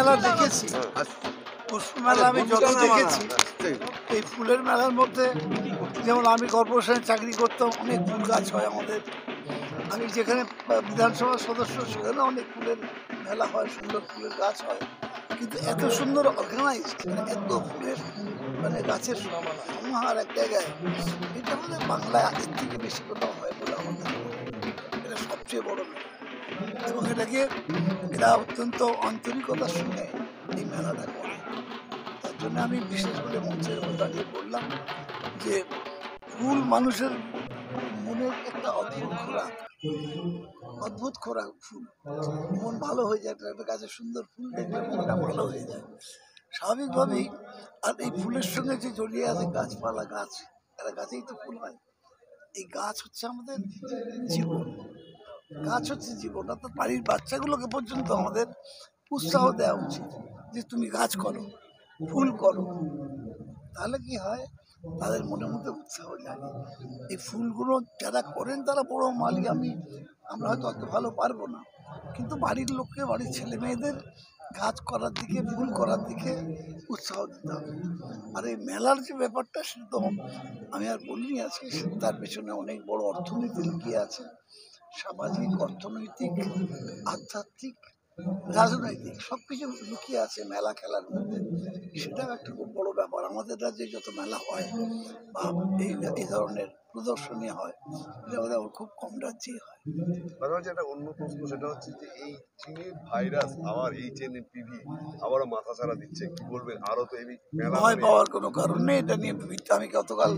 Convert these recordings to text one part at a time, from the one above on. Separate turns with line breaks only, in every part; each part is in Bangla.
মেলা দেখেছি, পুষ্প মেলা আমি যত দেখেছি, এই ফুলের মেলার মধ্যে যেমন আমি কর্পোরেশনে চাকরি করতাম, অনেক ফুল গাছ হয় আমাদের। আমি যেখানে বিধানসভার সদস্য, সেখানে অনেক ফুলের মেলা হয়, সুন্দর ফুলের গাছ হয়। কিন্তু এত সুন্দর অর্গানাইজ, এত ফুলের গাছের সমাহার এক জায়গায়, এটা আমাদের বাংলায় আগের থেকে বেশি কোথাও হয় বলে আমাদের, এটা সবচেয়ে বড় মেলা। এবং এরা অত্যন্ত আন্তরিকতার সঙ্গে এই মেলাটা করে। তার জন্য আমি বিশেষ করে মঞ্চের উপর দাঁড়িয়ে বললাম যে ফুল মানুষের মনের একটা অদ্ভুত খোরাক। ফুল মন ভালো হয়ে যায়, একটা গাছে সুন্দর ফুল দেখলে মনটা ভালো হয়ে যায় স্বাভাবিকভাবেই। আর এই ফুলের সঙ্গে যে জড়িয়ে আছে গাছপালা, এরা গাছেই তো ফুল হয়। এই গাছ হচ্ছে আমাদের জীবন, গাছ হচ্ছে জীবন। অর্থাৎ বাড়ির বাচ্চাগুলোকে পর্যন্ত আমাদের উৎসাহ দেওয়া উচিত যে তুমি গাছ করো, ফুল করো। তাহলে কি হয়, তাদের মনের মধ্যে উৎসাহ জাগে। এই ফুলগুলো যারা করেন তারা বড় মালিক। আমরা হয়তো অত ভালো পারবো না, কিন্তু বাড়ির লোককে, বাড়ির ছেলে মেয়েদের গাছ করার দিকে, ফুল করার দিকে উৎসাহ দিতে হবে। আর এই মেলার যে ব্যাপারটা, সেটা তো আমি আর বলিনি আজকে, তার পেছনে অনেক বড় অর্থনীতি লুকিয়ে আছে। সামাজিক, অর্থনৈতিক, আধ্যাত্মিক, রাজনৈতিক সবকিছু লুকিয়ে আছে মেলা খেলার মধ্যে। সেটাও একটা খুব বড় ব্যাপার। আমাদের রাজ্যে যত মেলা হয় বা এই ধরনের প্রদর্শনী হয়, এটা খুব কম রাজ্যেই হয়।
একটা অন্য প্রশ্ন, সেটা হচ্ছে যে এই চীনের ভাইরাস আবার HNPV আবারও মাথা ছাড়া দিচ্ছে, কি বলবেন? আরো তো এই
ভয় পাওয়ার কোনো কারণ নেই। এটা নিয়ে আমি গতকাল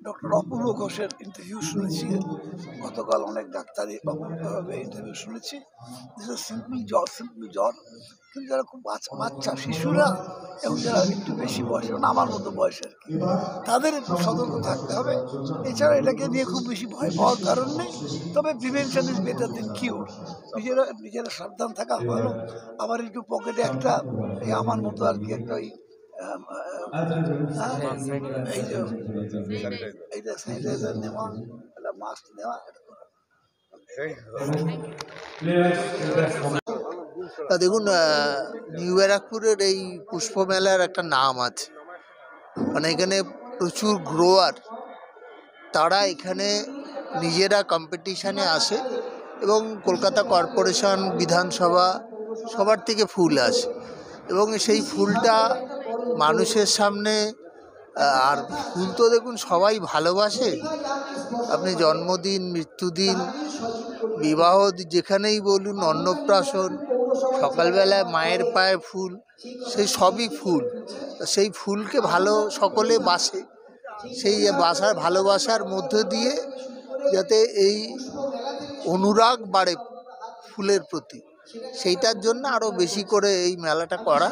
ডক্টর অপূর্ব ঘোষের ইন্টারভিউ শুনেছি, গতকাল অনেক ডাক্তারি ইন্টারভিউ শুনেছি। সিম্পল জ্বর, কিন্তু যারা খুব বাচ্চা শিশুরা এবং যারা একটু বেশি বয়স, আমার মতো বয়সের, তাদের একটু সতর্ক থাকতে হবে। এছাড়া এটাকে নিয়ে খুব বেশি ভয় পাওয়ার কারণ নেই। তবে প্রিভেনশন ইজ বেটার দেন কিউর। নিজেরা সাবধান থাকা ভালো। আবার একটু পকেটে একটা, আমার মতো আর কি, একটা ওই এইটা স্যানিটাইজার নেওয়া, একটা মাস্ক নেওয়া।
দেখুন, নিউ ব্যারাকপুরের এই পুষ্প মেলার একটা নাম আছে, মানে এখানে প্রচুর গ্রোয়ার, তারা এখানে নিজেরা কম্পিটিশানে আসে এবং কলকাতা কর্পোরেশন, বিধানসভা সবার থেকে ফুল আসে এবং সেই ফুলটা মানুষের সামনে। আর ফুল তো দেখুন সবাই ভালোবাসে। আপনি জন্মদিন, মৃত্যুদিন, বিবাহ, যেখানেই বলুন, অন্নপ্রাশন, সকালবেলায় মায়ের পায়ে ফুল, সেই সবই ফুল। সেই ফুলকে সকলে বাসে। সেই ভালোবাসার মধ্য দিয়ে যাতে এই অনুরাগ বাড়ে ফুলের প্রতি, সেইটার জন্য আরও বেশি করে এই মেলাটা করা।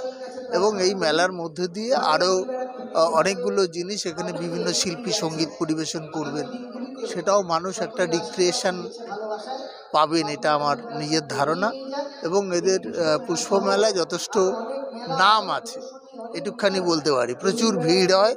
এবং এই মেলার মধ্যে দিয়ে আরও অনেকগুলো জিনিস, এখানে বিভিন্ন শিল্পী সঙ্গীত পরিবেশন করবেন, সেটাও মানুষ একটা রিক্রিয়েশন পাবেন, এটা আমার নিজের ধারণা। এবং এদের পুষ্পমেলায় যথেষ্ট নাম আছে, এটুকখানি বলতে পারি। প্রচুর ভিড় হয়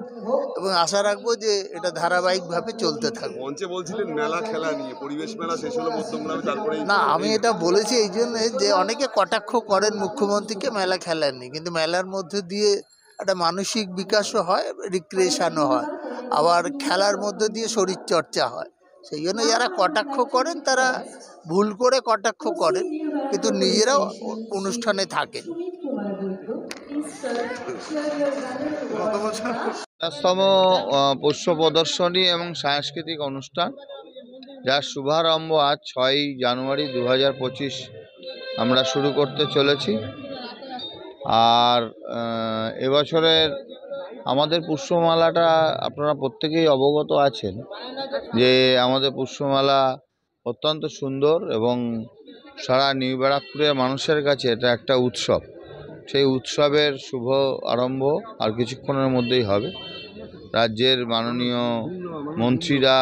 এবং আশা রাখবো যে এটা ধারাবাহিকভাবে চলতে থাকবে।
মঞ্চে বলছিলেন মেলা খেলা নিয়ে, পরিবেশ মেলা শেষ হলো মধ্যমগ্রামে, তারপরে
না, আমি এটা বলেছি এই জন্যে যে অনেকে কটাক্ষ করেন মুখ্যমন্ত্রীকে মেলা খেলার নেই, কিন্তু মেলার মধ্যে দিয়ে একটা মানসিক বিকাশও হয়, রিক্রিয়েশনও হয়, আবার খেলার মধ্যে দিয়ে শরীরচর্চা হয়। সেই জন্য যারা কটাক্ষ করেন তারা ভুল করে কটাক্ষ করেন, কিন্তু নিজেরাও অনুষ্ঠানে থাকেন।
৫০তম পুষ্প প্রদর্শনী এবং সাংস্কৃতিক অনুষ্ঠান, যার শুভারম্ভ আজ ৬ই জানুয়ারি ২০২৫ আমরা শুরু করতে চলেছি। আর এবছরের আমাদের পুষ্পমেলাটা আপনারা প্রত্যেকেই অবগত আছেন যে আমাদের পুষ্পমেলা অত্যন্ত সুন্দর এবং সারা নিউ ব্যারাকপুরের মানুষের কাছে এটা একটা উৎসব। সেই উৎসবের শুভ আরম্ভ আর কিছুক্ষণের মধ্যেই হবে। রাজ্যের মাননীয় মন্ত্রীরা,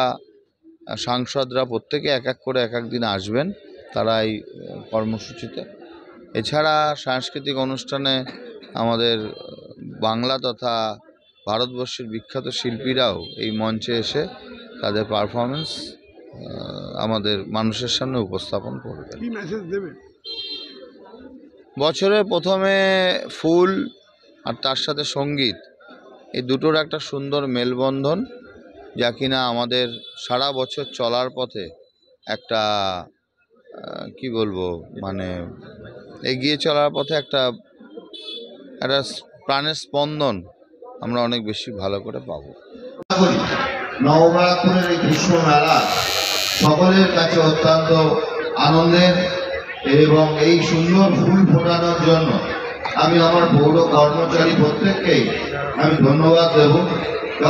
সাংসদরা প্রত্যেকে এক এক করে এক এক দিন আসবেন তারা এই কর্মসূচিতে। এছাড়া সাংস্কৃতিক অনুষ্ঠানে আমাদের বাংলা তথা ভারতবর্ষের বিখ্যাত শিল্পীরাও এই মঞ্চে এসে তাদের পারফরমেন্স আমাদের মানুষের সামনে উপস্থাপন করবেন। বছরে প্রথমে ফুল আর তার সাথে সঙ্গীত, এই দুটোর একটা সুন্দর মেলবন্ধন, যা কিনা আমাদের সারা বছর চলার পথে একটা কি বলবো, মানে এগিয়ে চলার পথে একটা একটা প্রাণের স্পন্দন আমরা অনেক বেশি ভালো করে পাবো।
নবরাত্রের এই পুষ্প মেলা সকলের কাছে অত্যন্ত আনন্দের, এবং এই সুন্দর ফুল ফোটানোর জন্য আমি আমার পৌর কর্মচারী প্রত্যেককেই আমি ধন্যবাদ দেব।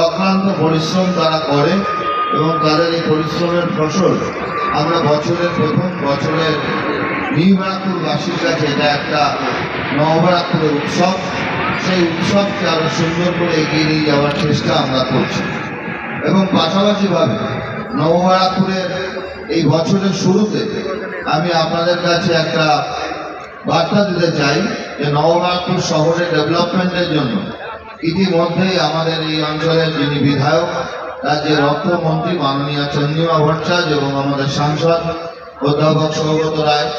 অক্লান্ত পরিশ্রম তারা করে এবং তাদের এই পরিশ্রমের ফসল আমরা বছরের প্রথম বছরের নিউ ব্যারাকপুরবাসীর কাছে এটা একটা নবরাত্রের উৎসব, সেই উৎসবকে আরো সুন্দর করে এগিয়ে নিয়ে যাওয়ার চেষ্টা আমরা করছি। এবং পাশাপাশিভাবে নবরাত্রের এই বছরের শুরুতে আমি আপনাদের কাছে একটা বার্তা দিতে চাই যে নবরাত্র শহরের ডেভেলপমেন্টের জন্য ইতিমধ্যেই আমাদের এই অঞ্চলের যিনি বিধায়ক, রাজ্যের অর্থমন্ত্রী মাননীয় চন্দ্রিমা ভট্টাচার্য এবং আমাদের সাংসদ অধ্যাপক সৌগত রায়,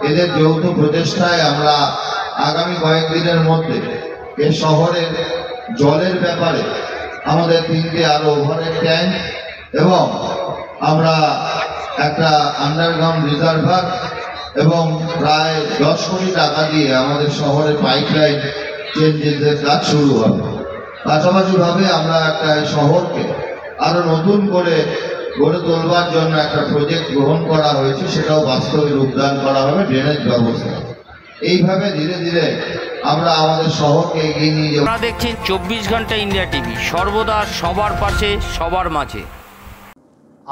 এদের যৌথ প্রচেষ্টায় আমরা আগামী কয়েকদিনের মধ্যে এ শহরের জলের ব্যাপারে আমাদের 3টে আরো ওভারের ট্যাঙ্ক এবং আমরা একটা আন্ডারগ্রাউন্ড রিজার্ভার এবং প্রায় 10 কোটি টাকা দিয়ে আমাদের শহরে পাইপলাইন চেঞ্জের কাজ শুরু হবে। পাশাপাশিভাবে আমরা একটা শহরকে আরো নতুন করে গড়ে তোলবার জন্য একটা প্রজেক্ট গ্রহণ করা হয়েছে, সেটাও বাস্তবে রূপদান করা হবে, ড্রেনেজ ব্যবস্থা। এইভাবে ধীরে ধীরে আমরা আমাদের শহরকে এগিয়ে নিয়ে যাব।
আপনারা দেখছেন 24 ঘন্টা ইন্ডিয়া টিভি, সর্বদা সবার পাশে সবার মাঝে।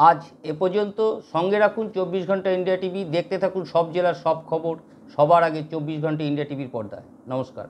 আজ এ পর্যন্ত। সঙ্গে রাখুন 24 ঘন্টা ইন্ডিয়া টিভি। দেখতে থাকুন সব জেলার সব খবর সবার আগে 24 ঘন্টা ইন্ডিয়া টিভির পর্দায়। নমস্কার।